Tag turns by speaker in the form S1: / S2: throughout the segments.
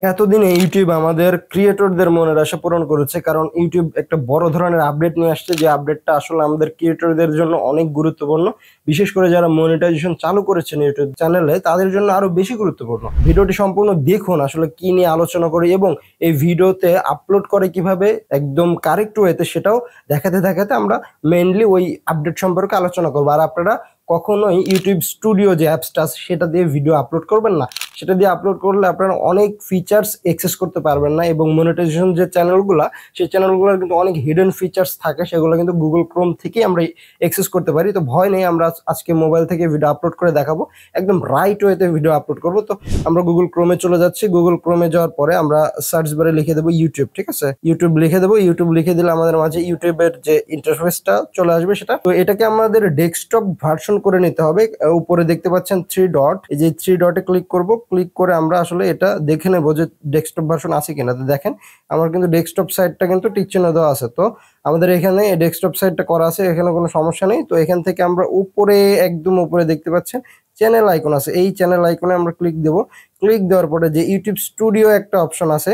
S1: এতদিনে ইউটিউব আমাদের ক্রিয়েটরদের মনের আশা পূরণ করেছে, কারণ ইউটিউব একটা বড় ধরনের আপডেট নিয়ে আসছে, যে আপডেটটা আসলে আমাদের ক্রিয়েটরদের জন্য অনেক গুরুত্বপূর্ণ। বিশেষ করে যারা মনিটাইজেশন চালু করেছেন ইউটিউব চ্যানেলে, তাদের জন্য আরো বেশি গুরুত্বপূর্ণ। ভিডিওটি সম্পূর্ণ দেখুন আসলে কি নিয়ে আলোচনা করি, এবং এই ভিডিওতে আপলোড করে কিভাবে একদম কারেক্ট ওয়েতে সেটাও দেখাতে দেখাতে আমরা মেইনলি ওই আপডেট সম্পর্কে আলোচনা করবো। আর আপনারা কখনোই ইউটিউব স্টুডিও যে অ্যাপসটা আছে সেটা দিয়ে ভিডিও আপলোড করবেন না। সেটা দিয়ে আপলোড করলে আপনারা অনেক ফিচার্স অ্যাক্সেস করতে পারবেন না, এবং মনিটাইজেশন যে চ্যানেলগুলো, সেই চ্যানেলগুলোর কিন্তু অনেক হিডেন ফিচার্স থাকে, সেগুলো কিন্তু গুগল ক্রোম থেকেই আমরা অ্যাক্সেস করতে পারি। তো ভয় নেই, আমরা আজকে মোবাইল থেকে ভিডিও আপলোড করে দেখাবো, একদম রাইট ওয়েতে ভিডিও আপলোড করবো। তো আমরা গুগল ক্রোমে চলে যাচ্ছি। গুগল ক্রোমে যাওয়ার পরে আমরা সার্চ বারে লিখে দেবো ইউটিউব, ঠিক আছে? ইউটিউব লিখে দেবো। ইউটিউব লিখে দিলে আমাদের মাঝে ইউটিউবের যে ইন্টারফেসটা চলে আসবে সেটা। তো এটাকে আমাদের ডেস্কটপ ভার্সন করে নিতে হবে। উপরে দেখতে পাচ্ছেন থ্রি ডট, এই যে থ্রি ডটে ক্লিক করব। ক্লিক করে আমরা আসলে এটা দেখে নেবো যে ডেস্কটপ ভার্সন আছে কিনা। তো দেখেন আমার কিন্তু ডেস্কটপ সাইটটা কিন্তু টিক চিহ্ন দেওয়া আছে। তো আমাদের এখানে ডেস্কটপ সাইটটা করা আছে, এখানে কোনো সমস্যা নেই। তো এখান থেকে আমরা উপরে, একদম উপরে দেখতে পাচ্ছেন চ্যানেল আইকন আছে, এই চ্যানেল আইকনে আমরা ক্লিক দেব। ক্লিক দেওয়ার পরে যে ইউটিউব স্টুডিও একটা অপশন আছে,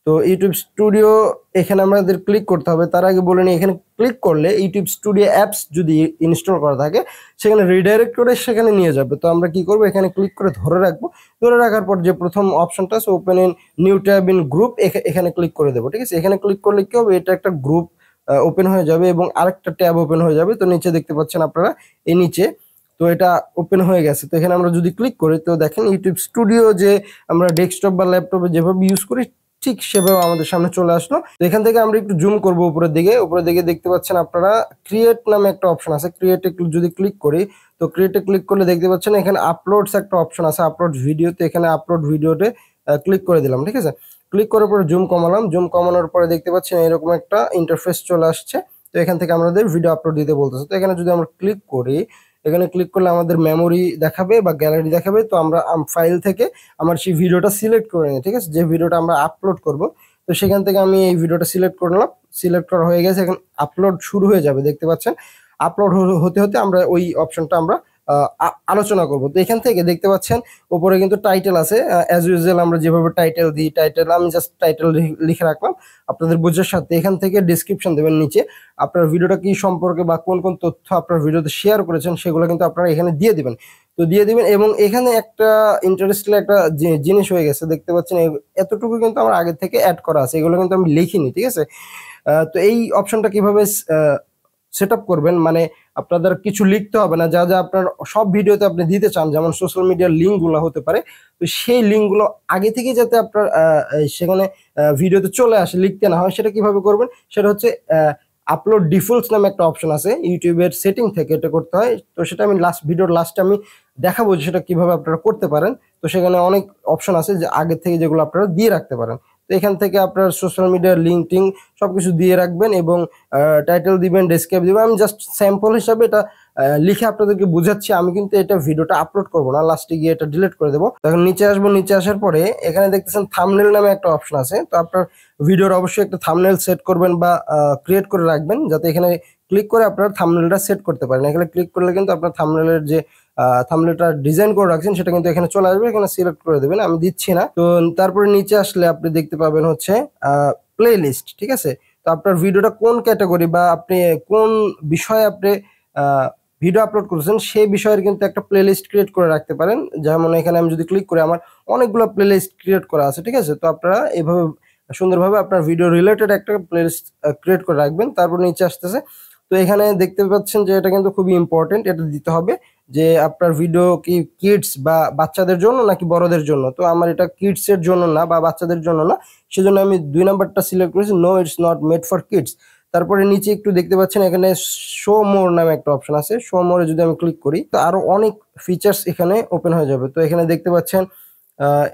S1: তো ইউটিউব স্টুডিও এখানে আমাদের ক্লিক করতে হবে। তার আগে বলে নিই, এখানে ক্লিক করলে ইউটিউব স্টুডিও অ্যাপস যদি ইনস্টল করা থাকে সেখানে রিডাইরেক্ট করে সেখানে নিয়ে যাবে। তো আমরা কি করব, এখানে ক্লিক করে ধরে রাখবো। ধরে রাখার পর যে প্রথম অপশনটা আছে open in new tab in group, এখানে ক্লিক করে দেবো, ঠিক আছে? এখানে ক্লিক করলে কি হবে, এটা একটা গ্রুপ ওপেন হয়ে যাবে এবং আরেকটা ট্যাব ওপেন হয়ে যাবে। তো নিচে দেখতে পাচ্ছেন আপনারা, এই নিচে তো এটা ওপেন হয়ে গেছে। তো এখানে আমরা যদি ক্লিক করি, তো দেখেন ইউটিউব স্টুডিও যে আমরা ডেস্কটপ বা ল্যাপটপে যেভাবে ইউজ করি ঠিক সেভাবে আমাদের সামনে চলে আসলো। তো এখান থেকে আমরা একটু জুম করবো উপরের দিকে। উপরের দিকে দেখতে পাচ্ছেন আপনারা ক্রিয়েট নামে একটা অপশন আছে, ক্রিয়েটে যদি ক্লিক করি, তো ক্রিয়েটে ক্লিক করলে দেখতে পাচ্ছেন এখানে আপলোডস একটা অপশন আছে, আপলোড ভিডিওতে। এখানে আপলোড ভিডিওতে ক্লিক করে দিলাম, ঠিক আছে? ক্লিক করার পরে জুম কমালাম। জুম কমানোর পরে দেখতে পাচ্ছেন এরকম একটা ইন্টারফেস চলে আসছে। তো এখান থেকে আমাদের ভিডিও আপলোড দিতে বলতেছে। তো এখানে যদি আমরা ক্লিক করি, এখানে ক্লিক করলে আমাদের মেমোরি দেখাবে বা গ্যালারি দেখাবে। তো আমরা ফাইল থেকে আমার সেই ভিডিওটা সিলেক্ট করে নিই, ঠিক আছে? যে ভিডিওটা আমরা আপলোড করব, তো সেখান থেকে আমি এই ভিডিওটা সিলেক্ট করলাম। সিলেক্ট করা হয়ে গেছে, এখন আপলোড শুরু হয়ে যাবে, দেখতে পাচ্ছেন। আপলোড হতে হতে আমরা ওই অপশনটা আমরা আলোচনা করব। তো এখান থেকে দেখতে পাচ্ছেন উপরে কিন্তু টাইটেল আছে, অ্যাজ ইউজুয়াল আমরা যেভাবে টাইটেল দিই, টাইটেল আমি জাস্ট টাইটেল লিখে রাখলাম আপনাদের বোঝার সাথে। এখান থেকে ডিসক্রিপশন দেবেন নিচে, আপনার ভিডিওটা কি সম্পর্কে বা কোন কোন তথ্য আপনার ভিডিওতে শেয়ার করেছেন সেগুলো কিন্তু আপনারা এখানে দিয়ে দিবেন। তো দিয়ে দিবেন, এবং এখানে একটা ইন্টারেস্টিং একটা জিনিস হয়ে গেছে, দেখতে পাচ্ছেন এতটুকু কিন্তু আমার আগে থেকে অ্যাড করা আছে, এগুলো কিন্তু আমি লিখিনি, ঠিক আছে? তো এই অপশনটা কিভাবে সেট আপ করবেন, মানে আপনাদের কিছু লিখতে হবে না, যা যা আপনার সব ভিডিওতে আপনি দিতে চান, যেমন সোশ্যাল মিডিয়ার লিঙ্কগুলো হতে পারে, তো সেই লিঙ্কগুলো আগে থেকে যাতে আপনার সেখানে ভিডিওতে চলে আসে, লিখতে না হয়, সেটা কিভাবে করবেন? সেটা হচ্ছে আপলোড ডিফল্টস নামে একটা অপশন আছে ইউটিউবের সেটিং থেকে, এটা করতে হয়। তো সেটা আমি ভিডিওর লাস্টে আমি দেখাবো যে সেটা কিভাবে আপনারা করতে পারেন। তো সেখানে অনেক অপশন আছে যে আগে থেকে যেগুলো আপনারা দিয়ে রাখতে পারেন। তো এখান থেকে আপনার সোশ্যাল মিডিয়ার লিঙ্ক টিঙ্ক সবকিছু দিয়ে রাখবেন, এবং টাইটেল দিবেন, ডেসক্রাইব দিবেন। আমি জাস্ট স্যাম্পল হিসাবে এটা লিখে আপনাদেরকে বুঝাচ্ছি, আমি কিন্তু এটা ভিডিওটা আপলোড করবো না, লাস্টে গিয়ে এটা ডিলিট করে দেবো। তখন নিচে আসবো, নিচে আসার পরে এখানে দেখতেছেন থাম্বনেল নামে একটা অপশন আছে। তো আপনার ভিডিওর অবশ্যই একটা থাম্বনেল সেট করবেন বা ক্রিয়েট করে রাখবেন, যাতে এখানে ক্লিক করে আপনার থাম্বনেলটা সেট করতে পারেন। এখানে ক্লিক করলে কিন্তু আপনার থাম্বনেলের যে থাম্বনেলটা ডিজাইন করে রাখছেন সেটা কিন্তু এখানে চলে আসবে, এখানে সিলেক্ট করে দেবেন, আমি দিচ্ছি না। তো তারপরে নিচে আসলে আপনি দেখতে পাবেন হচ্ছে প্লে লিস্ট, ঠিক আছে? তো আপনার ভিডিওটা কোন ক্যাটাগরি বা আপনি কোন বিষয়ে আপনি ভিডিও আপলোড করেছেন সেই বিষয়ের কিন্তু একটা প্লে লিস্ট ক্রিয়েট করে রাখতে পারেন। যেমন এখানে আমি যদি ক্লিক করি, আমার অনেকগুলো প্লে লিস্ট ক্রিয়েট করা আছে, ঠিক আছে? তো আপনারা এইভাবে সুন্দরভাবে আপনার ভিডিও রিলেটেড একটা প্লে লিস্ট ক্রিয়েট করে রাখবেন। তারপর নিচে আসতেছে, তো এখানে দেখতে পাচ্ছেন যে এটা কিন্তু খুবই ইম্পর্টেন্ট, এটা দিতে হবে যে আপনার ভিডিও কি কিডস বা বাচ্চাদের জন্য নাকি বড়দের জন্য। তো আমার এটা কিডস এর জন্য না বা বাচ্চাদের জন্য না, সেজন্য আমি 2 নাম্বারটা সিলেক্ট করেছি, no it's not made for kids. তারপরে নিচে একটু দেখতে পাচ্ছেন এখানে শো মোর নামে একটা অপশন আছে, শো মোরে যদি আমি ক্লিক করি তো আরো অনেক ফিচার্স এখানে ওপেন হয়ে যাবে। তো এখানে দেখতে পাচ্ছেন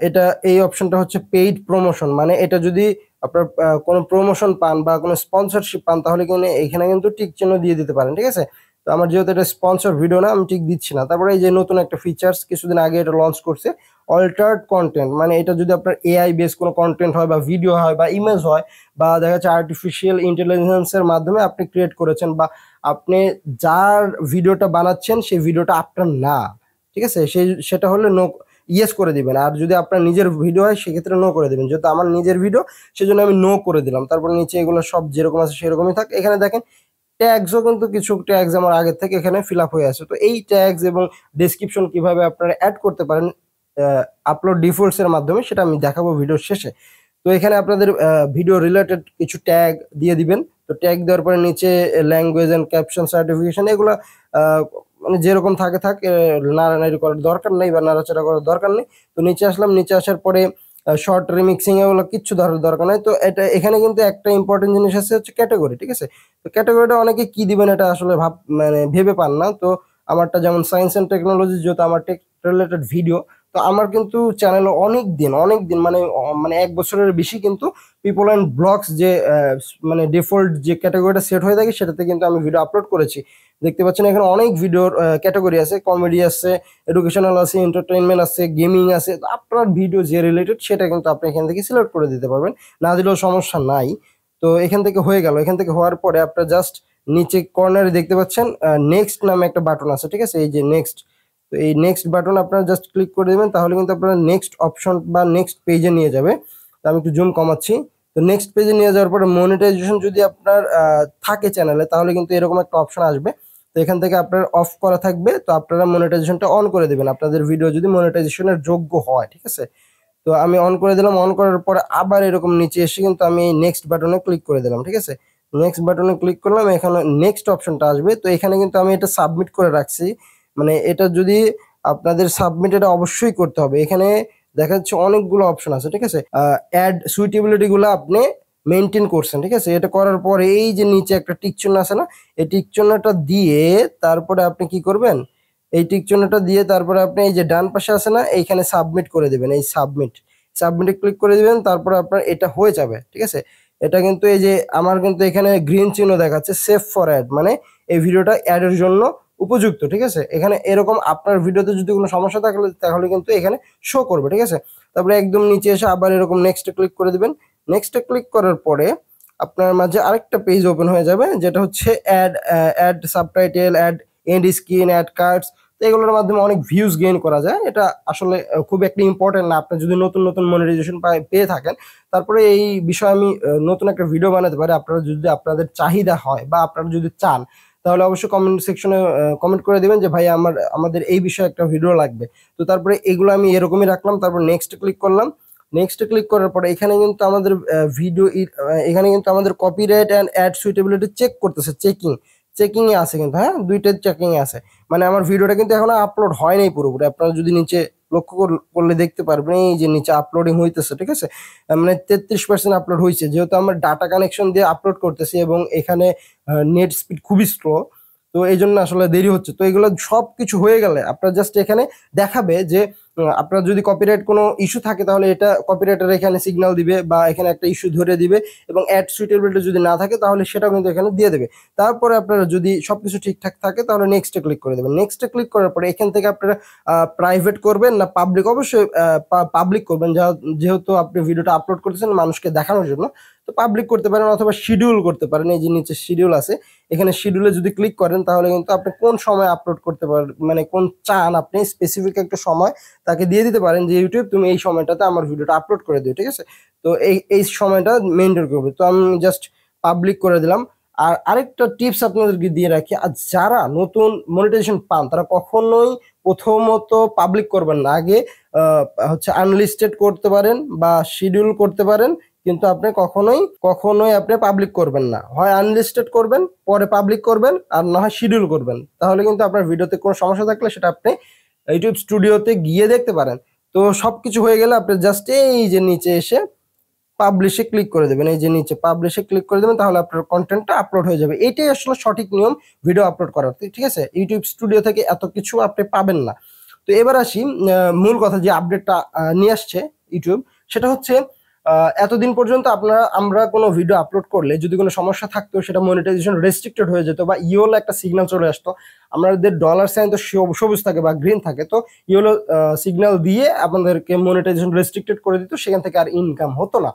S1: এটা, এই অপশনটা হচ্ছে পেইড প্রমোশন, মানে এটা যদি আপনার কোনো প্রমোশন পান বা কোনো স্পন্সরশিপ পান তাহলে কিন্তু এখানে কিন্তু টিক চিহ্ন দিয়ে দিতে পারেন, ঠিক আছে? তো আমার যেহেতু এটা স্পন্সর ভিডিও না, আমি টিক দিচ্ছি না। তারপরে এই যে নতুন একটা ফিচার্স কিছুদিন আগে এটা লঞ্চ করছে, অল্টার্ড কন্টেন্ট, মানে এটা যদি আপনার এআই বেস কোনো কন্টেন্ট হয় বা ভিডিও হয় বা ইমেজ হয়, বা দেখা যাচ্ছে আর্টিফিশিয়াল ইন্টেলিজেন্সের মাধ্যমে আপনি ক্রিয়েট করেছেন, বা আপনি যার ভিডিওটা বানাচ্ছেন সেই ভিডিওটা আপনার না, ঠিক আছে? সেটা হলে নো ইয়েস করে দিবেন, আর যদি আপনার নিজের ভিডিও হয় সেক্ষেত্রে নো করে দিবেন। যেহেতু আমার নিজের ভিডিও সেজন্য আমি নো করে দিলাম। তারপর নিচে এগুলো সব যেরকম আছে সেরকমই থাক। এখানে দেখেন ট্যাগসও কিন্তু কিছু ট্যাগস আমার আগের থেকে এখানে ফিল আপ হয়ে আছে। তো এই ট্যাগস এবং ডেসক্রিপশন কিভাবে আপনারা অ্যাড করতে পারেন আপলোড ডিফল্টস এর মাধ্যমে সেটা আমি দেখাবো ভিডিওর শেষে। তো এখানে আপনাদের ভিডিও রিলেটেড কিছু ট্যাগ দিয়ে দিবেন। তো ট্যাগ দেওয়ার পরে নিচে ল্যাঙ্গুয়েজ এন্ড ক্যাপশন সার্টিফিকেশন এগুলো মানে যেরকম থাকে থাক, নাড়ানাড়ি করার দরকার নেই বা নাড়াচাড়া করার দরকার নেই। তো নিচে আসলাম, নিচে আসার পরে শর্ট রিমিক্সিং এগুলো কিচ্ছু ধরার দরকার নেই। তো এটা এখানে কিন্তু একটা ইম্পর্টেন্ট জিনিস আছে হচ্ছে ক্যাটাগরি, ঠিক আছে। তো ক্যাটাগরিটা অনেকে কি দিবেন এটা আসলে মানে ভেবে পান না। তো আমারটা যেমন সায়েন্স অ্যান্ড টেকনোলজি, যেহেতু আমার টেক রিলেটেড ভিডিও, তো আমার কিন্তু চ্যানেলে অনেক দিন মানে মানে 1 বছরের বেশি কিন্তু পিপল অ্যান্ড ব্লগস যে মানে ডিফল্ট যে ক্যাটাগরিটা সেট হয়ে থাকে সেটাতে কিন্তু আমি ভিডিও আপলোড করেছি। দেখতে পাচ্ছেন এখানে অনেক ভিডিওর ক্যাটাগরি আছে, কমেডি আছে, এডুকেশনাল আছে, এন্টারটেইনমেন্ট আছে, গেমিং আছে। তো আপনার ভিডিও যে রিলেটেড সেটা কিন্তু আপনি এখান থেকে সিলেক্ট করে দিতে পারবেন, না দিলেও সমস্যা নাই। তো এখান থেকে হয়ে গেল। এখান থেকে হওয়ার পরে আপনার জাস্ট নিচে কর্নারে দেখতে পাচ্ছেন নেক্সট নামে একটা বাটন আছে, ঠিক আছে, এই যে নেক্সট। তো এই নেক্সট বাটন আপনারা জাস্ট ক্লিক করে দেবেন, তাহলে কিন্তু আপনারা নেক্সট অপশন বা নেক্সট পেজে নিয়ে যাবে। তো আমি একটু জুম কমাচ্ছি। তো নেক্সট পেজে নিয়ে যাওয়ার পরে মনিটাইজেশন যদি আপনার থাকে চ্যানেলে, তাহলে কিন্তু এরকম একটা অপশন আসবে। তো এখান থেকে আপনার অফ করা থাকবে, তো আপনারা মনিটাইজেশনটা অন করে দেবেন আপনাদের ভিডিও যদি মনিটাইজেশনের যোগ্য হয়, ঠিক আছে। তো আমি অন করে দিলাম। অন করার পরে আবার এরকম নিচে এসে কিন্তু আমি নেক্সট বাটনে ক্লিক করে দিলাম, ঠিক আছে। নেক্সট বাটনে ক্লিক করলাম, এখানে নেক্সট অপশনটা আসবে। তো এখানে কিন্তু আমি এটা সাবমিট করে রাখছি, মানে এটা যদি আপনাদের সাবমিট এটা অবশ্যই করতে হবে। এখানে দেখা যাচ্ছে অনেকগুলো অপশন আছে, ঠিক আছে। অ্যাড সুইটেবিলিটি গুলো আপনি মেনটেন করছেন, ঠিক আছে। এটা করার পরে এই যে নিচে একটা টিক চিহ্ন আছে না, এই টিক চিহ্নটা দিয়ে তারপরে আপনি কি করবেন, এই টিক চিহ্নটা দিয়ে তারপরে আপনি এই যে ডান পাশে আছে না, এইখানে সাবমিট করে দিবেন। এই সাবমিটে ক্লিক করে দিবেন, তারপরে আপনার এটা হয়ে যাবে, ঠিক আছে। এটা কিন্তু এই যে আমার কিন্তু এখানে গ্রিন চিহ্ন দেখাচ্ছে সেভ ফর অ্যাড, মানে এই ভিডিওটা অ্যাডের জন্য উপযুক্ত, ঠিক আছে। এখানে এরকম আপনার ভিডিওতে যদি কোনো সমস্যা থাকলে তাহলে কিন্তু এখানে শো করবে, ঠিক আছে। তারপরে একদম নিচে এসে আবার এরকম নেক্সটে ক্লিক করে দিবেন। নেক্সটে ক্লিক করার পরে আপনার মাঝে আরেকটা পেজ ওপেন হয়ে যাবে, যেটা হচ্ছে add subtitle, add end screen, add cards. তো এগুলোর মাধ্যমে অনেক ভিউজ গেইন করা যায়। এটা আসলে খুব একটা ইম্পর্টেন্ট না। আপনি যদি নতুন নতুন মনিটাইজেশন পেয়ে থাকেন, তারপরে এই বিষয়ে আমি নতুন একটা ভিডিও বানাতে পারি। আপনারা যদি আপনাদের চাহিদা হয় বা আপনারা যদি চান, তাহলে অবশ্যই কমেন্ট সেকশনে কমেন্ট করে দিবেন যে ভাই আমাদের এই বিষয়ে একটা ভিডিও লাগবে। তো তারপরে এগুলো আমি এরকমই রাখলাম। তারপর নেক্সট ক্লিক করলাম। নেক্সট ক্লিক করার পরে এখানে কিন্তু আমাদের ভিডিও এখানে কিন্তু আমাদের copyright and ad suitability check করতেছে, চেকিং এ আছে কিন্তু, হ্যাঁ, দুইটার চেকিং এ আছে। মানে আমার ভিডিওটা কিন্তু এখনো আপলোড হয় নাই পুরোপুরি। আপনারা যদি নিচে লক্ষ্য করলে দেখতে পারবেন এই যে নিচে আপলোডিং হইতেছে, ঠিক আছে। মানে 33% আপলোড হয়েছে, যেহেতু আমার ডাটা কানেকশন দিয়ে আপলোড করতেছি এবং এখানে নেট স্পিড খুবই স্লো। তো এই জন্য আসলে দেরি হচ্ছে। তো এগুলো সব কিছু হয়ে গেলে আপনার জাস্ট এখানে দেখাবে যে আপনার যদি কপিরাইট কোনো ইস্যু থাকে, তাহলে এটা কপিরাইটার এখানে সিগন্যাল দিবে বা এখানে একটা ইস্যু ধরে দিবে, এবং অ্যাড সুইটেবিলিটি যদি না থাকে তাহলে সেটাও কিন্তু এখানে দিয়ে দেবে। তারপরে আপনারা যদি সবকিছু ঠিকঠাক থাকে তাহলে নেক্সটে ক্লিক করে দেবেন। নেক্সটে ক্লিক করার পরে এখান থেকে আপনারা প্রাইভেট করবেন না পাবলিক, অবশ্যই পাবলিক করবেন, যেহেতু আপনি ভিডিওটা আপলোড করতেছেন মানুষকে দেখানোর জন্য। তো পাবলিক করতে পারেন অথবা শিডিউল করতে পারেন। এই যে নিচে শিডিউল আছে, এখানে শিডিউলে যদি ক্লিক করেন তাহলে কিন্তু আপনি কোন সময় আপলোড করতে পারেন, মানে কোন চান আপনি স্পেসিফিক একটা সময় তাকে দিয়ে দিতে পারেন যে ইউটিউব তুমি এই সময়টাতে আমার ভিডিওটা আপলোড করে দিও, ঠিক আছে। তো এই সময়টা মেনটেন করবে। তো আমি জাস্ট পাবলিক করে দিলাম। আর আরেকটা টিপস আপনাদেরকে দিয়ে রাখি, আর যারা নতুন মনিটাইজেশন পান তারা কখনোই প্রথমত পাবলিক করবেন না। আগে হচ্ছে আনলিস্টেড করতে পারেন বা শিডিউল করতে পারেন, কিন্তু আপনি কখনোই আপনি পাবলিক করবেন না। হয় আনলিস্টেড করবেন, পরে পাবলিক করবেন, আর না হয় শিডিউল করবেন। তাহলে কিন্তু আপনার ভিডিওতে কোনো সমস্যা থাকলে সেটা আপনি ইউটিউব স্টুডিওতে গিয়ে দেখতে পারেন। তো সবকিছু হয়ে গেলে আপনি জাস্ট এই যে নিচে এসে পাবলিশে ক্লিক করে দেবেন। এই যে নিচে পাবলিশে ক্লিক করে দেবেন, তাহলে আপনার কন্টেন্টটা আপলোড হয়ে যাবে। এটাই আসলে সঠিক নিয়ম ভিডিও আপলোড করার, ঠিক আছে। ইউটিউব স্টুডিও থেকে এত কিছু আপনি পাবেন না। তো এবার আসি মূল কথা, যে আপডেটটা নিয়ে আসছে ইউটিউব, সেটা হচ্ছে এতদিন পর্যন্ত আমরা কোনো ভিডিও আপলোড করলে যদি কোনো সমস্যা থাকতো, সেটা মনিটাইজেশন রেস্ট্রিক্টেড হয়ে যেত বা ইয়েলো একটা সিগন্যাল চলে আসতো। আমাদের ডলার সাইন তো সবুজ থাকে বা গ্রিন থাকে, তো ইয়েলো সিগন্যাল দিয়ে আপনাদেরকে মনিটাইজেশন রেস্ট্রিক্টেড করে দিত, সেখান থেকে আর ইনকাম হতো না।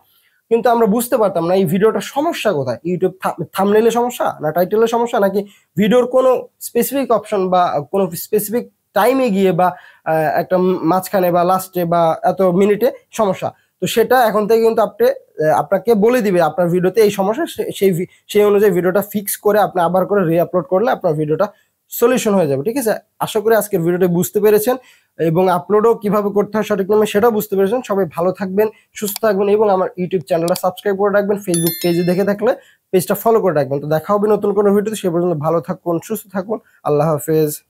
S1: কিন্তু আমরা বুঝতে পারতাম না এই ভিডিওটার সমস্যা কোথায়, ইউটিউব থাম্বনেইলের সমস্যা, না টাইটেলের সমস্যা, নাকি ভিডিওর কোনো স্পেসিফিক অপশন বা কোনো স্পেসিফিক টাইমে গিয়ে বা একটা মাঝখানে বা লাস্টে বা এত মিনিটে সমস্যা, তো সেটা এখন থেকে কিন্তু আপনাকে বলে দিবে আপনার ভিডিওতে এই সমস্যা, সেই অনুযায়ী ভিডিওটা ফিক্স করে আপনি আবার করে রি-আপলোড করলে আপনার ভিডিওটা সলিউশন হয়ে যাবে। ঠিক আছে, আশা করি আজকের ভিডিওটা বুঝতে পেরেছেন এবং আপলোডও কিভাবে করতে হয় সঠিক নিয়মে সেটাও বুঝতে পেরেছেন। সবাই ভালো থাকবেন, সুস্থ থাকবেন এবং আমার ইউটিউব চ্যানেলটা সাবস্ক্রাইব করে রাখবেন। ফেসবুক পেজে দেখে থাকলে পেজটা ফলো করে রাখবেন। তো দেখা হবে নতুন কোনো ভিডিওতে, সে পর্যন্ত ভালো থাকুন, সুস্থ থাকুন, আল্লাহ হাফেজ।